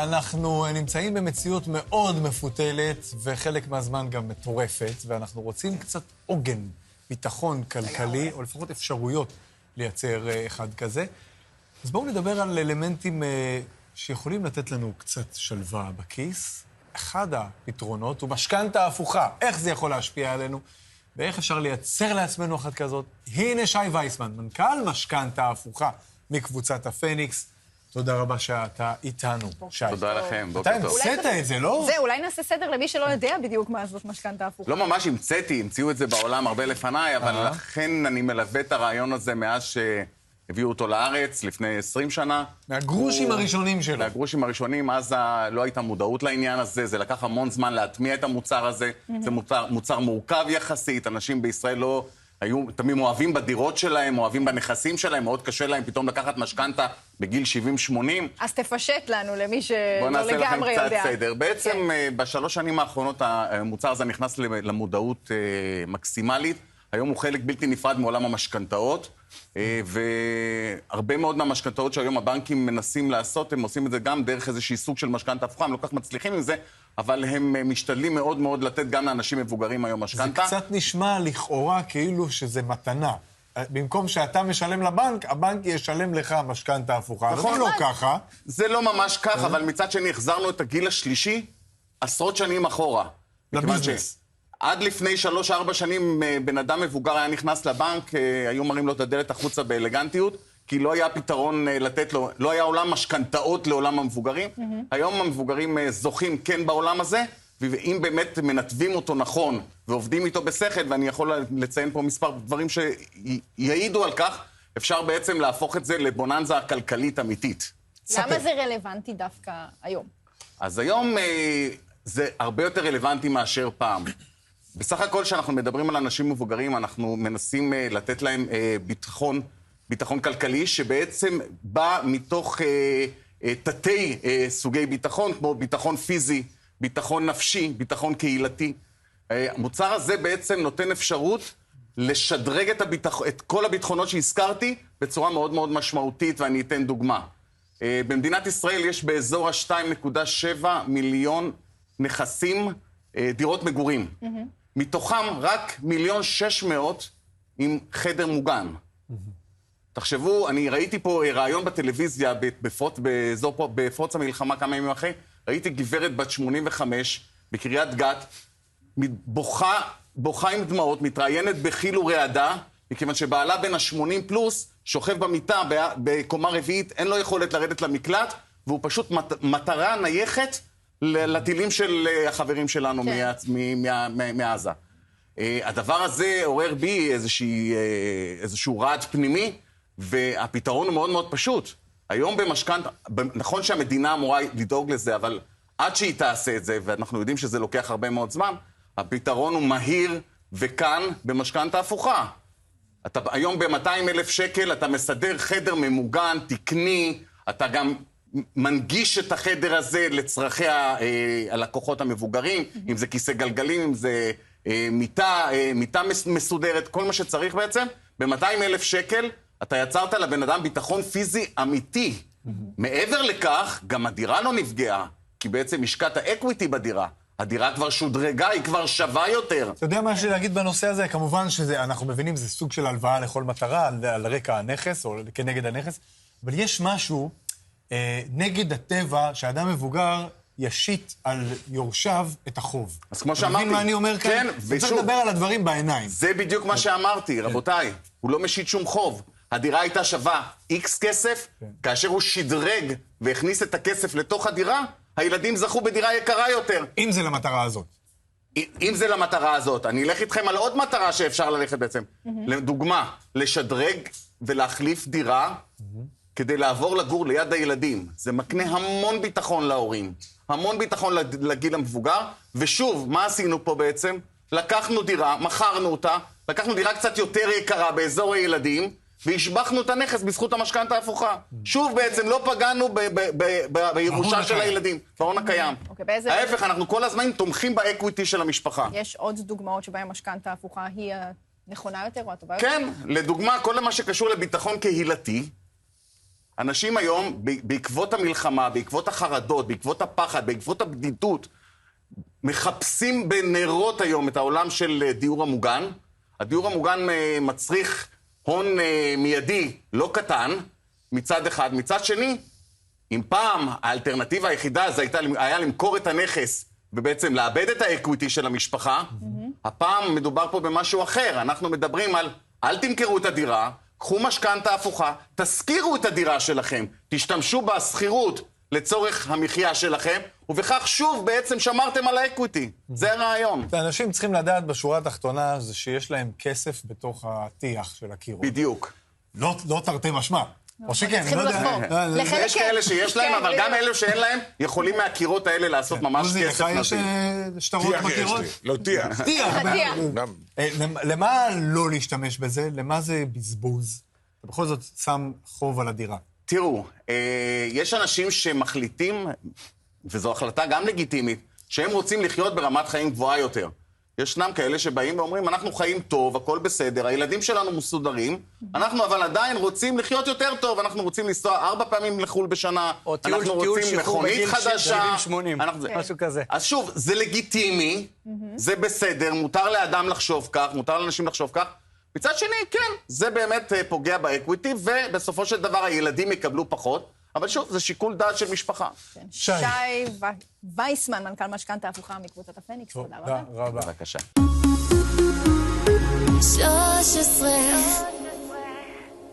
אנחנו נמצאים במציאות מאוד מפותלת, וחלק מהזמן גם מטורפת, ואנחנו רוצים קצת עוגן, ביטחון כלכלי, או לפחות אפשרויות לייצר אחד כזה. אז בואו נדבר על אלמנטים שיכולים לתת לנו קצת שלווה בכיס. אחד הפתרונות הוא משכנתא הפוכה. איך זה יכול להשפיע עלינו? ואיך אפשר לייצר לעצמנו אחת כזאת? הנה שי וייסמן, מנכ"ל משכנתא הפוכה מקבוצת הפניקס. תודה רבה שאתה איתנו, שי. תודה לכם, בוקר טוב. אתה המצאת את זה, לא? זה, אולי נעשה סדר למי שלא יודע בדיוק מה זאת משכנתא הפוכה. לא ממש המצאתי, המציאו את זה בעולם הרבה לפניי, אבל לכן אני מלווה את הרעיון הזה מאז שהביאו אותו לארץ, לפני 20 שנה. מהגרושים הראשונים שלו. מהגרושים הראשונים, אז לא הייתה מודעות לעניין הזה, זה לקח המון זמן להטמיע את המוצר הזה, זה מוצר מורכב יחסית, אנשים בישראל לא היו תמיד אוהבים בדירות שלהם, אוהבים בנכסים שלהם, מאוד קשה להם פתאום לקחת משכנתא בגיל 70-80. אז תפשט לנו למי שלא לגמרי יודע. בוא נעשה לכם קצת סדר. בעצם בשלוש שנים האחרונות המוצר הזה נכנס למודעות מקסימלית. היום הוא חלק בלתי נפרד מעולם המשכנתאות, והרבה מאוד מהמשכנתאות שהיום הבנקים מנסים לעשות, הם עושים את זה גם דרך איזושהי סוג של משכנתא הפוכה, הם לא כך מצליחים עם זה, אבל הם משתדלים מאוד מאוד לתת גם לאנשים מבוגרים היום משכנתא. זה קצת נשמע לכאורה כאילו שזה מתנה. במקום שאתה משלם לבנק, הבנק ישלם לך משכנתא הפוכה. נכון, לא ככה. זה לא ממש ככה, אבל מצד שני החזרנו את הגיל השלישי עשרות שנים אחורה. לביזנס. עד לפני 3-4 שנים בן אדם מבוגר היה נכנס לבנק, היו מראים לו את הדלת החוצה באלגנטיות, כי לא היה פתרון לתת לו, לא היה עולם משכנתאות לעולם המבוגרים. היום המבוגרים זוכים כן בעולם הזה, ואם באמת מנתבים אותו נכון ועובדים איתו בשכל, ואני יכול לציין פה מספר דברים שיעידו על כך, אפשר בעצם להפוך את זה לבוננזה כלכלית אמיתית. למה זה רלוונטי דווקא היום? אז היום זה הרבה יותר רלוונטי מאשר פעם. בסך הכל שאנחנו מדברים על אנשים מבוגרים, אנחנו מנסים לתת להם ביטחון כלכלי, שבעצם בא מתוך תתי סוגי ביטחון, כמו ביטחון פיזי, ביטחון נפשי, ביטחון קהילתי. המוצר הזה בעצם נותן אפשרות לשדרג את כל הביטחונות שהזכרתי בצורה מאוד מאוד משמעותית, ואני אתן דוגמה. במדינת ישראל יש באזור ה-2.7 מיליון נכסים, דירות מגורים. מתוכם רק 1,600,000 עם חדר מוגן. תחשבו, אני ראיתי פה רעיון בטלוויזיה באזור פה, בפרוץ המלחמה כמה ימים אחרי, ראיתי גברת בת 85 בקריית גת, בוכה עם דמעות, מתראיינת בחיל ורעדה, מכיוון שבעלה בן ה-80 פלוס שוכב במיטה בקומה רביעית, אין לו יכולת לרדת למקלט, והוא פשוט מטרה נייחת לטילים של החברים שלנו מעזה. הדבר הזה עורר בי איזשהו רעד פנימי, והפתרון הוא מאוד מאוד פשוט. היום במשכנתא, נכון שהמדינה אמורה לדאוג לזה, אבל עד שהיא תעשה את זה, ואנחנו יודעים שזה לוקח הרבה מאוד זמן, הפתרון הוא מהיר וכאן במשכנתא הפוכה. היום ב-200,000 שקל אתה מסדר חדר ממוגן, תקני, אתה גם מנגיש את החדר הזה לצרכי הלקוחות המבוגרים, אם זה כיסא גלגלים, אם זה מיטה מסודרת, כל מה שצריך בעצם. ב-200,000 שקל אתה יצרת לבן אדם ביטחון פיזי אמיתי. מעבר לכך, גם הדירה לא נפגעה, כי בעצם השקעת האקוויטי בדירה. הדירה כבר שודרגה, היא כבר שווה יותר. אתה יודע מה יש לי להגיד בנושא הזה? כמובן שאנחנו מבינים, זה סוג של הלוואה לכל מטרה, על רקע הנכס או כנגד הנכס, אבל יש משהו נגד הטבע שהאדם מבוגר ישית על יורשיו את החוב. אז כמו שאמרתי, מבין מה אני אומר כאן? כן, וצריך לדבר על הדברים בעיניים. זה בדיוק מה שאמרתי, רבותיי. הוא לא משית שום חוב. הדירה הייתה שווה X כסף, כאשר הוא שדרג והכניס את הכסף לתוך הדירה, הילדים זכו בדירה יקרה יותר. אם זה למטרה הזאת. אם זה למטרה הזאת. אני אלך איתכם על עוד מטרה שאפשר ללכת בעצם. לדוגמה, לשדרג ולהחליף דירה כדי לעבור לגור ליד הילדים. זה מקנה המון ביטחון להורים, המון ביטחון לגיל המבוגר, ושוב, מה עשינו פה בעצם? לקחנו דירה, מכרנו אותה, לקחנו דירה קצת יותר יקרה באזור הילדים, והשבחנו את הנכס בזכות המשכנתא ההפוכה. שוב בעצם לא פגענו בירושה של הילדים, בהון הקיים. ההפך, אנחנו כל הזמן תומכים באקוויטי של המשפחה. יש עוד דוגמאות שבהן המשכנתא ההפוכה היא נכונה יותר או הטובה יותר? כן, לדוגמה, כל מה שקשור לביטחון קהילתי, אנשים היום, בעקבות המלחמה, בעקבות החרדות, בעקבות הפחד, בעקבות הבדידות, מחפשים בנרות היום את העולם של דיור המוגן. הדיור המוגן מצריך הון מיידי לא קטן, מצד אחד. מצד שני, אם פעם האלטרנטיבה היחידה זה היה למכור את הנכס ובעצם לאבד את האקוויטי של המשפחה, הפעם מדובר פה במשהו אחר. אנחנו מדברים על אל תמכרו את הדירה, קחו משכנתה הפוכה, תשכירו את הדירה שלכם, תשתמשו בסחירות לצורך המחיה שלכם, ובכך שוב בעצם שמרתם על האקוויטי. זה הרעיון. האנשים צריכים לדעת בשורה התחתונה זה שיש להם כסף בתוך הטיח של הקירות. בדיוק. לא תרתי משמע. או שכן, צריכים לא יודע. לחבור. יש כאלה שיש להם, אבל גם אלה שאין להם, יכולים מהקירות האלה לעשות ממש עוזי, כסף לך יש נזיל. שטרות טיח יש בקירות? לי, לא טיח. טיח. הטיח. גם- למה לא להשתמש בזה? למה זה בזבוז? אתה בכל זאת שם חוב על הדירה. תראו, יש אנשים שמחליטים, וזו החלטה גם לגיטימית, שהם רוצים לחיות ברמת חיים גבוהה יותר. ישנם כאלה שבאים ואומרים, אנחנו חיים טוב, הכל בסדר, הילדים שלנו מסודרים, אנחנו אבל עדיין רוצים לחיות יותר טוב, אנחנו רוצים לנסוע 4 פעמים לחו"ל בשנה, או אנחנו טיול רוצים שחרור מכונית בגיל חדשה. 70-80, אנחנו- משהו כזה. אז שוב, זה לגיטימי, זה בסדר, מותר לאדם לחשוב כך, מותר לאנשים לחשוב כך. מצד שני, כן, זה באמת פוגע באקוויטי, ובסופו של דבר הילדים יקבלו פחות, אבל שוב, זה שיקול דעת של משפחה. שי. וייסמן, מנכ"ל משכנתה הפוכה מקבוצת הפניקס, תודה רבה. תודה רבה. בבקשה. 13